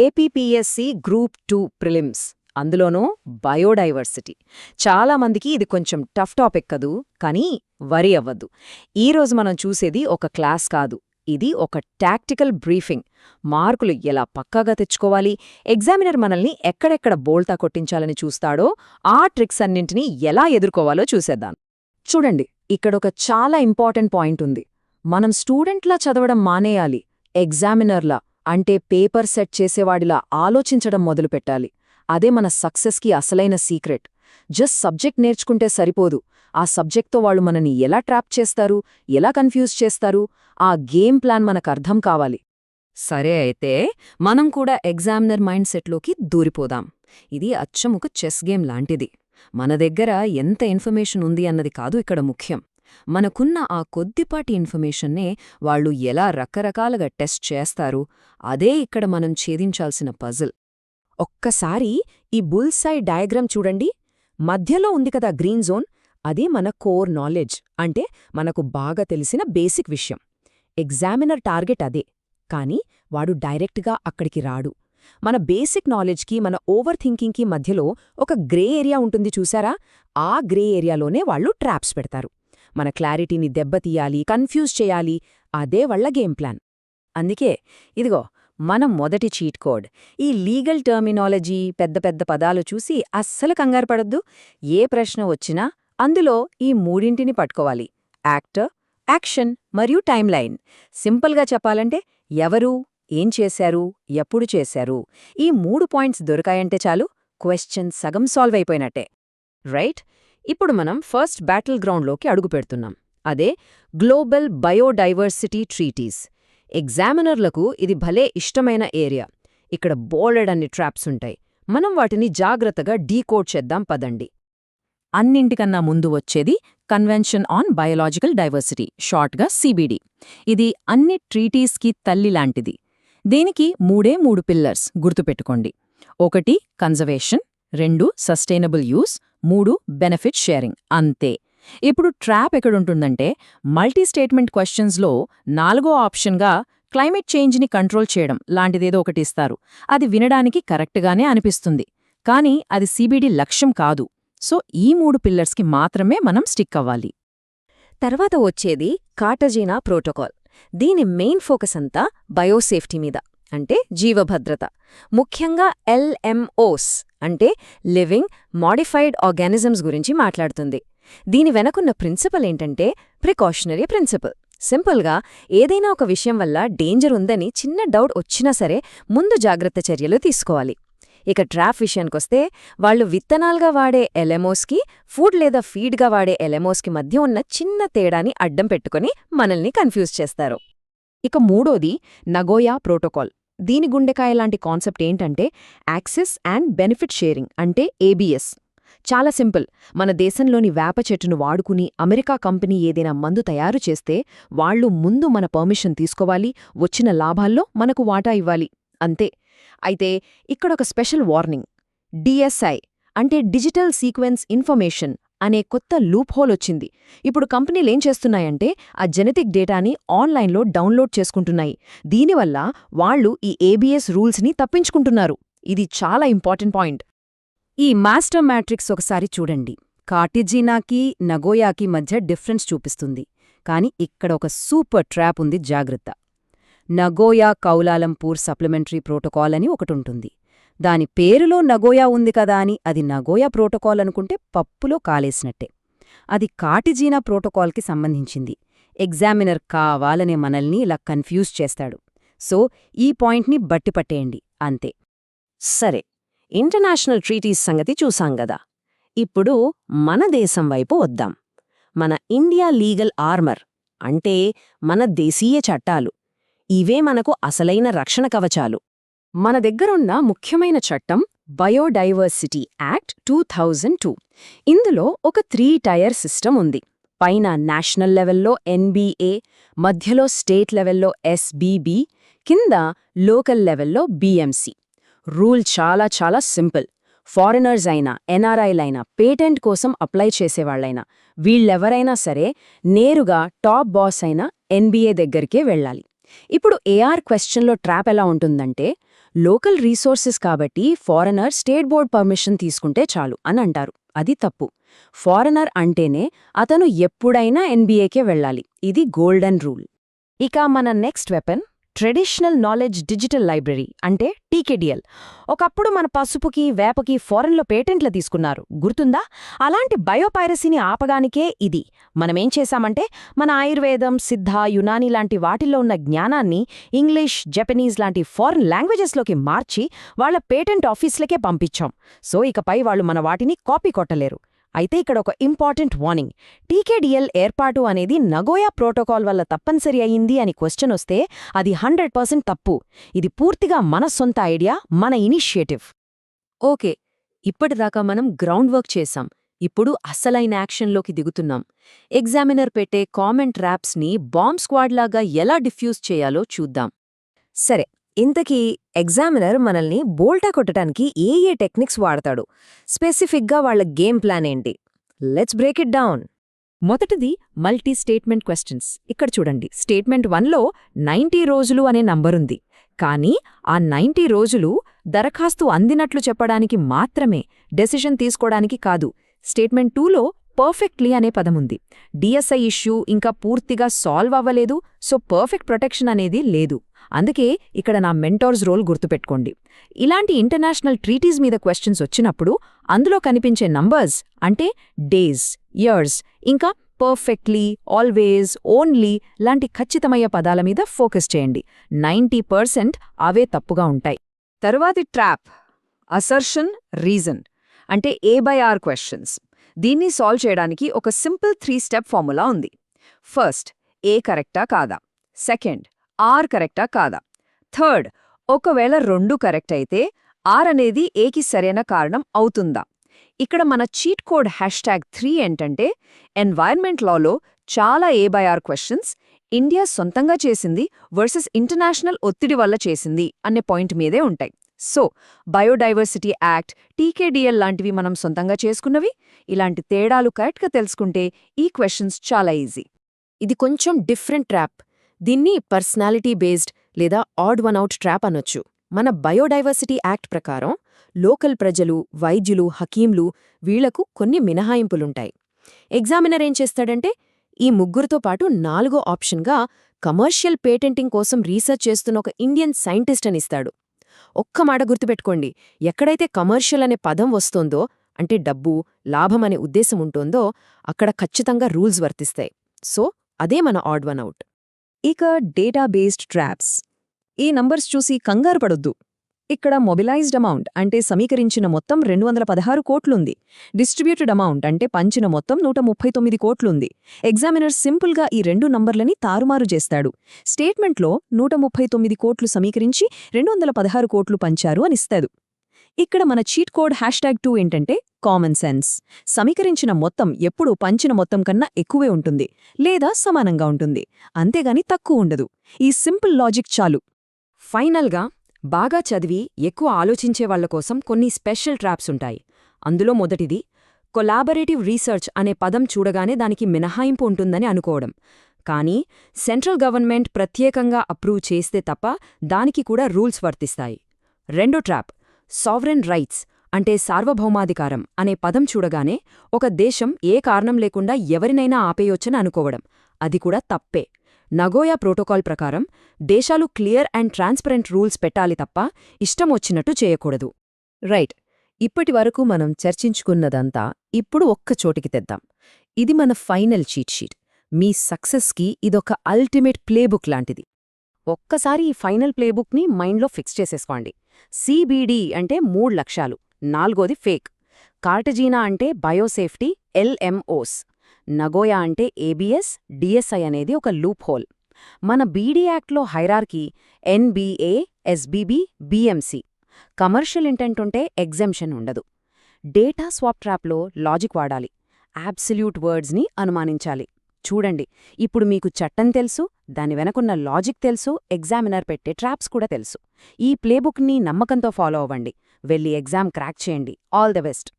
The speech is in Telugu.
ఏపీపీఎస్సీ గ్రూప్ 2 ప్రిలిమ్స్, అందులోనూ బయోడైవర్సిటీ. చాలామందికి ఇది కొంచెం టఫ్ టాపిక్ కదూ, కానీ వరీ అవ్వద్దు. ఈరోజు మనం చూసేది ఒక క్లాస్ కాదు, ఇది ఒక టాక్టికల్ బ్రీఫింగ్. మార్కులు ఎలా పక్కాగా తెచ్చుకోవాలి, ఎగ్జామినర్ మనల్ని ఎక్కడెక్కడ బోల్తా కొట్టించాలని చూస్తాడో ఆ ట్రిక్స్ అన్నింటినీ ఎలా ఎదుర్కోవాలో చూసేద్దాం. చూడండి, ఇక్కడొక చాలా ఇంపార్టెంట్ పాయింట్ ఉంది. మనం స్టూడెంట్లా చదవడం మానేయాలి, ఎగ్జామినర్లా అంటే పేపర్ సెట్ చేసేవాడిలా ఆలోచించడం మొదలుపెట్టాలి. అదే మన సక్సెస్కి అసలైన సీక్రెట్. జస్ట్ సబ్జెక్ట్ నేర్చుకుంటే సరిపోదు, ఆ సబ్జెక్ట్తో వాళ్ళు మనని ఎలా ట్రాప్ చేస్తారు, ఎలా కన్ఫ్యూజ్ చేస్తారు, ఆ గేమ్ ప్లాన్ మనకర్థం కావాలి. సరే, అయితే మనం కూడా ఎగ్జామినర్ మైండ్ సెట్లోకి దూరిపోదాం. ఇది అచ్చముక చెస్ గేమ్ లాంటిది. మన దగ్గర ఎంత ఇన్ఫర్మేషన్ ఉంది అన్నది కాదు ఇక్కడ ముఖ్యం. మనకున్న ఆ కొద్దిపాటి ఇన్ఫర్మేషన్నే వాళ్ళు ఎలా రకరకాలుగా టెస్ట్ చేస్తారు, అదే ఇక్కడ మనం ఛేదించాల్సిన పజిల్. ఒక్కసారి ఈ బుల్సై డయాగ్రామ్ చూడండి. మధ్యలో ఉంది కదా గ్రీన్ జోన్, అది మన కోర్ నాలెడ్జ్, అంటే మనకు బాగా తెలిసిన బేసిక్ విషయం. ఎగ్జామినర్ టార్గెట్ అదే, కానీ వాడు డైరెక్ట్గా అక్కడికి రాడు. మన బేసిక్ నాలెడ్జ్కి, మన ఓవర్ థింకింగ్కి మధ్యలో ఒక గ్రే ఏరియా ఉంటుంది చూసారా, ఆ గ్రే ఏరియాలోనే వాళ్ళు ట్రాప్స్ పెడతారు. మన క్లారిటీని దెబ్బతీయాలి, కన్ఫ్యూజ్ చేయాలి, అదే వాళ్ళ గేమ్ ప్లాన్. అందుకే ఇదిగో మనం మొదటి చీట్ కోడ్. ఈ లీగల్ టర్మినాలజీ, పెద్ద పెద్ద పదాలు చూసి అస్సలు కంగారు పడొద్దు. ఏ ప్రశ్న వచ్చినా అందులో ఈ మూడింటిని పట్టుకోవాలి: యాక్టర్, యాక్షన్ మరియు టైమ్ లైన్. సింపుల్గా చెప్పాలంటే ఎవరు, ఏం చేశారు, ఎప్పుడు చేశారు, ఈ 3 పాయింట్స్ దొరికాయంటే చాలు, క్వశ్చన్ సగం సాల్వ్ అయిపోయినట్టే. రైట్? ఇప్పుడు మనం ఫస్ట్ బ్యాటిల్ గ్రౌండ్లోకి అడుగుపెడుతున్నాం. అదే గ్లోబల్ బయోడైవర్సిటీ ట్రీటీస్. ఎగ్జామినర్లకు ఇది భలే ఇష్టమైన ఏరియా. ఇక్కడ బోలెడన్ని ట్రాప్స్ ఉంటాయి. మనం వాటిని జాగ్రత్తగా డీకోడ్ చేద్దాం పదండి. అన్నింటికన్నా ముందు వచ్చేది కన్వెన్షన్ ఆన్ బయోలాజికల్ డైవర్సిటీ, షార్ట్గా CBD. ఇది అన్ని ట్రీటీస్కి తల్లిలాంటిది. దీనికి 3 పిల్లర్స్ గుర్తుపెట్టుకోండి. 1 conservation, 2 sustainable use, 3 benefit sharing. అంతే. ఇప్పుడు ట్రాప్ ఎక్కడుంటుందంటే మల్టీ స్టేట్మెంట్ క్వశ్చన్స్లో 4వ ఆప్షన్గా క్లైమేట్ చేంజ్ని కంట్రోల్ చేయడం లాంటిదేదో ఒకటి ఇస్తారు. అది వినడానికి కరెక్ట్గానే అనిపిస్తుంది, కానీ అది CBD లక్ష్యం కాదు. సో ఈ 3 పిల్లర్స్కి మాత్రమే మనం స్టిక్ అవ్వాలి. తర్వాత వచ్చేది కార్టజీనా ప్రోటోకాల్. దీని మెయిన్ ఫోకస్ అంతా బయోసేఫ్టీ మీద, అంటే జీవభద్రత. ముఖ్యంగా LMOs అంటే లివింగ్ మాడిఫైడ్ ఆర్గానిజమ్స్ గురించి మాట్లాడుతుంది. దీని వెనకున్న ప్రిన్సిపల్ ఏంటంటే ప్రికాషనరీ ప్రిన్సిపల్. సింపుల్గా, ఏదైనా ఒక విషయం వల్ల డేంజర్ ఉందని చిన్న డౌట్ వచ్చినా సరే ముందు జాగ్రత్త చర్యలు తీసుకోవాలి. ఇక ట్రాప్ విషయానికొస్తే వాళ్ళు విత్తనాలుగా వాడే LMOస్కి, ఫుడ్ లేదా ఫీడ్గా వాడే LMOస్కి మధ్య ఉన్న చిన్న తేడాని అడ్డం పెట్టుకుని మనల్ని కన్ఫ్యూజ్ చేస్తారు. ఇక 3వది నగోయా ప్రోటోకాల్. దీని గుండెకాయ లాంటి కాన్సెప్ట్ ఏంటంటే యాక్సెస్ అండ్ బెనిఫిట్ షేరింగ్, అంటే ABS. చాలా సింపుల్. మన దేశంలోని వేప చెట్టును వాడుకుని అమెరికా కంపెనీ ఏదైనా మందు తయారు చేస్తే వాళ్లు ముందు మన పర్మిషన్ తీసుకోవాలి, వచ్చిన లాభాల్లో మనకు వాటా ఇవ్వాలి, అంతే. అయితే ఇక్కడొక స్పెషల్ వార్నింగ్. DSI అంటే డిజిటల్ సీక్వెన్స్ ఇన్ఫర్మేషన్ అనే కొత్త లూప్ హోల్ వచ్చింది. ఇప్పుడు కంపెనీలేం చేస్తున్నాయంటే ఆ జెనెటిక్ డేటాని ఆన్లైన్లో డౌన్లోడ్ చేసుకుంటున్నాయి. దీనివల్ల వాళ్లు ఈ ABS రూల్స్ని తప్పించుకుంటున్నారు. ఇది చాలా ఇంపార్టెంట్ పాయింట్. ఈ మాస్టర్ మ్యాట్రిక్స్ ఒకసారి చూడండి. కార్టిజీనాకి, నగోయాకి మధ్య డిఫరెన్స్ చూపిస్తుంది. కాని ఇక్కడ ఒక సూపర్ ట్రాప్ ఉంది, జాగ్రత్త. నగోయా కౌలాలంపూర్ సప్లిమెంటరీ ప్రోటోకాల్ అని ఒకటుంటుంది. దాని పేరులో నగోయా ఉంది కదా అని అది నగోయా ప్రోటోకాల్ అనుకుంటే పప్పులో కాలేసినట్టే. అది కార్టిజీనా ప్రోటోకాల్కి సంబంధించింది. ఎగ్జామినర్ కావాలనే మనల్ని ఇలా కన్ఫ్యూజ్ చేస్తాడు. సో ఈ పాయింట్ని బట్టిపట్టేయండి, అంతే. సరే, ఇంటర్నేషనల్ ట్రీటీస్ సంగతి చూసాంగదా. ఇప్పుడు మన దేశం వైపు వద్దాం. మన ఇండియా లీగల్ ఆర్మర్, అంటే మన దేశీయ చట్టాలు. ఇవే మనకు అసలైన రక్షణ కవచాలు. మన దగ్గరున్న ముఖ్యమైన చట్టం బయోడైవర్సిటీ యాక్ట్ 2002. ఇందులో ఒక 3 టైర్ సిస్టమ్ ఉంది. పైన నేషనల్ లెవెల్లో NBA, మధ్యలో స్టేట్ లెవెల్లో SBB, కింద లోకల్ లెవెల్లో BMC. రూల్ చాలా చాలా సింపుల్. ఫారినర్స్ అయినా, NRIలైనా, పేటెంట్ కోసం అప్లై చేసేవాళ్లైనా, వీళ్ళెవరైనా సరే నేరుగా టాప్ బాస్ అయిన NBA దగ్గరికే వెళ్ళాలి. ఇప్పుడు AR క్వశ్చన్లో ట్రాప్ ఎలా ఉంటుందంటే, లోకల్ రీసోర్సెస్ కాబట్టి ఫారెనర్ స్టేట్ బోర్డ్ పర్మిషన్ తీసుకుంటే చాలు అని అంటారు. అది తప్పు. ఫారెనర్ అంటేనే అతను ఎప్పుడైనా ఎన్బీఏకే వెళ్ళాలి. ఇది గోల్డెన్ రూల్. ఇక మన next weapon traditional knowledge digital library అంటే టీకేడిఎల్. ఒకప్పుడు మన పసుపుకి వేపకి ఫారెన్లో పేటెంట్లు తీసుకున్నారు, గుర్తుందా? అలాంటి బయోపైరసీని ఆపగానికే ఇది. మనమేం చేశామంటే మన ఆయుర్వేదం, సిద్ధ, యునాని లాంటి వాటిల్లో ఉన్న జ్ఞానాన్ని ఇంగ్లీష్, జపనీస్ లాంటి ఫారెన్ లాంగ్వేజెస్లోకి మార్చి వాళ్ల పేటెంట్ ఆఫీసులకే పంపించాం. సో ఇకపై వాళ్ళు మన వాటిని కాపీ కొట్టలేరు. అయితే ఇక్కడ ఒక ఇంపార్టెంట్ వార్నింగ్. టీకేడిఎల్ ఏర్పాటు అనేది నగోయా ప్రోటోకాల్ వల్ల తప్పనిసరి అయింది అని క్వశ్చన్ వస్తే అది 100% తప్పు. ఇది పూర్తిగా మన సొంత ఐడియా, మన ఇనిషియేటివ్. ఓకే, ఇప్పటిదాకా మనం గ్రౌండ్ వర్క్ చేశాం. ఇప్పుడు అసలైన యాక్షన్లోకి దిగుతున్నాం. ఎగ్జామినర్ పెట్టే కామెంట్ ర్యాప్స్ని బాంబ్ స్క్వాడ్ లాగా ఎలా డిఫ్యూజ్ చేయాలో చూద్దాం. సరే, ఇంతకీ ఎగ్జామినర్ మనల్ని బోల్టా కొట్టడానికి ఏ టెక్నిక్స్ వాడతాడు? స్పెసిఫిక్గా వాళ్ళ గేమ్ ప్లాన్ ఏంటి? Let's break it down. మొదటిది మల్టీ స్టేట్మెంట్ క్వశ్చన్స్. ఇక్కడ చూడండి, స్టేట్మెంట్ 1లో 90 రోజులు అనే నంబరుంది. కానీ ఆ 90 రోజులు దరఖాస్తు అందినట్లు చెప్పడానికి మాత్రమే, డెసిషన్ తీసుకోవడానికి కాదు. స్టేట్మెంట్ 2లో పర్ఫెక్ట్లీ అనే పదముంది. డిఎస్ఐ ఇష్యూ ఇంకా పూర్తిగా సాల్వ్ అవ్వలేదు, సో పర్ఫెక్ట్ ప్రొటెక్షన్ అనేది లేదు. అందుకే ఇక్కడ నా మెంటోర్స్ రోల్ గుర్తుపెట్టుకోండి. ఇలాంటి ఇంటర్నేషనల్ ట్రీటీస్ మీద క్వశ్చన్స్ వచ్చినప్పుడు అందులో కనిపించే నంబర్స్ అంటే డేస్, ఇయర్స్, ఇంకా పర్ఫెక్ట్లీ, ఆల్వేస్, ఓన్లీ లాంటి ఖచ్చితమయ్యే పదాల మీద ఫోకస్ చేయండి. 90% అవే తప్పుగా ఉంటాయి. తరువాతి ట్రాప్ అసర్షన్ రీజన్ అంటే A/R క్వశ్చన్స్. దీన్ని సాల్వ్ చేయడానికి ఒక సింపుల్ 3 స్టెప్ ఫార్ములా ఉంది. ఫస్ట్, ఏ కరెక్టా కాదా. సెకండ్, ఆర్ కరెక్టా కాదా. థర్డ్, ఒకవేళ 2 కరెక్ట్ అయితే ఆర్ అనేది ఏకి సరైన కారణం అవుతుందా. ఇక్కడ మన చీట్ కోడ్ #3 ఏంటంటే ఎన్వైర్న్మెంట్ లాలో చాలా A/R క్వశ్చన్స్ ఇండియా సొంతంగా చేసింది వర్సెస్ ఇంటర్నేషనల్ ఒత్తిడి వల్ల చేసింది అనే పాయింట్ మీదే ఉంటాయి. సో బయోడైవర్సిటీ యాక్ట్, టీకేడిఎల్ లాంటివి మనం సొంతంగా చేసుకున్నవి. ఇలాంటి తేడాలు కరెక్ట్గా తెలుసుకుంటే ఈ క్వశ్చన్స్ చాలా ఈజీ. ఇది కొంచెం డిఫరెంట్ ట్రాప్. దీన్ని పర్సనాలిటీ బేస్డ్ లేదా ఆడ్ వన్ అవుట్ ట్రాప్ అనొచ్చు. మన బయోడైవర్సిటీ యాక్ట్ ప్రకారం లోకల్ ప్రజలు, వైద్యులు, హకీంలు వీళ్లకు కొన్ని మినహాయింపులుంటాయి. ఎగ్జామినర్ ఏం చేస్తాడంటే ఈ ముగ్గురితో పాటు 4వ ఆప్షన్గా కమర్షియల్ పేటెంటింగ్ కోసం రీసెర్చ్ చేస్తున్న ఒక ఇండియన్ సైంటిస్ట్ అనిస్తాడు. ఒక్క మాట గుర్తుపెట్టుకోండి, ఎక్కడైతే కమర్షియల్ అనే పదం వస్తోందో అంటే డబ్బు, లాభం అనే ఉద్దేశం ఉంటోందో అక్కడ ఖచ్చితంగా రూల్స్ వర్తిస్తాయి. సో అదే మన ఆడ్ వన్ అవుట్. ఇక డేటా బేస్డ్ ట్రాప్స్. ఈ నంబర్స్ చూసి కంగారు పడొద్దు. ఇక్కడ మొబిలైజ్డ్ అమౌంట్ అంటే సమీకరించిన మొత్తం 216 కోట్లుంది. డిస్ట్రిబ్యూటెడ్ అమౌంట్ అంటే పంచిన మొత్తం 139 కోట్లుంది. ఎగ్జామినర్ సింపుల్గా ఈ 2 నంబర్లని తారుమారు చేస్తాడు. స్టేట్మెంట్లో 139 కోట్లు సమీకరించి 216 కోట్లు పంచారు అనిస్తాడు. ఇక్కడ మన చీట్ కోడ్ #2 ఏంటంటే కామన్ సెన్స్. సమీకరించిన మొత్తం ఎప్పుడూ పంచిన మొత్తం కన్నా ఎక్కువే ఉంటుంది లేదా సమానంగా ఉంటుంది, అంతేగాని తక్కువ ఉండదు. ఈ సింపుల్ లాజిక్ చాలు. ఫైనల్గా బాగా చదివి ఎక్కువ ఆలోచించే వాళ్ల కోసం కొన్ని స్పెషల్ ట్రాప్స్ ఉంటాయి. అందులో మొదటిది కొలాబరేటివ్ రీసెర్చ్ అనే పదం చూడగానే దానికి మినహాయింపు ఉంటుందని అనుకోవడం. కానీ సెంట్రల్ గవర్నమెంట్ ప్రత్యేకంగా అప్రూవ్ చేస్తే తప్ప దానికి కూడా రూల్స్ వర్తిస్తాయి. రెండో ట్రాప్ సావరెన్ రైట్స్ అంటే సార్వభౌమాధికారం అనే పదం చూడగానే ఒక దేశం ఏ కారణం లేకుండా ఎవరినైనా ఆపేయొచ్చని అనుకోవడం. అది కూడా తప్పే. నగోయా ప్రోటోకాల్ ప్రకారం దేశాలు క్లియర్ అండ్ ట్రాన్స్పరెంట్ రూల్స్ పెట్టాలి తప్ప ఇష్టమొచ్చినట్టు చేయకూడదు. రైట్, ఇప్పటివరకు మనం చర్చించుకున్నదంతా ఇప్పుడు ఒక్క చోటికి తెద్దాం. ఇది మన ఫైనల్ చీట్ షీట్. మీ సక్సెస్కి ఇదొక అల్టిమేట్ ప్లేబుక్ లాంటిది. ఒక్కసారి ఈ ఫైనల్ ప్లేబుక్ని మైండ్లో ఫిక్స్ చేసేసుకోండి. CBD అంటే 3 లక్ష్యాలు, 4వది ఫేక్. కార్టజీనా అంటే బయోసేఫ్టీ, LMOs. నగోయా అంటే ABS, DSI అనేది ఒక లూప్ హోల్. మన BD యాక్ట్లో hierarchy NBA, SBB, BMC. Commercial intent ఉంటే ఎగ్జెంప్షన్ ఉండదు. డేటా స్వాప్ ట్రాప్లో లాజిక్ వాడాలి. అబ్సల్యూట్ వర్డ్స్ని అనుమానించాలి. చూడండి, ఇప్పుడు మీకు చట్టం తెలుసు, దాని వెనకున్న లాజిక్ తెలుసు, ఎగ్జామినర్ పెట్టే ట్రాప్స్ కూడా తెలుసు. ఈ ప్లేబుక్ని నమ్మకంతో ఫాలో అవ్వండి. వెళ్ళి ఎగ్జామ్ క్రాక్ చేయండి. All the best.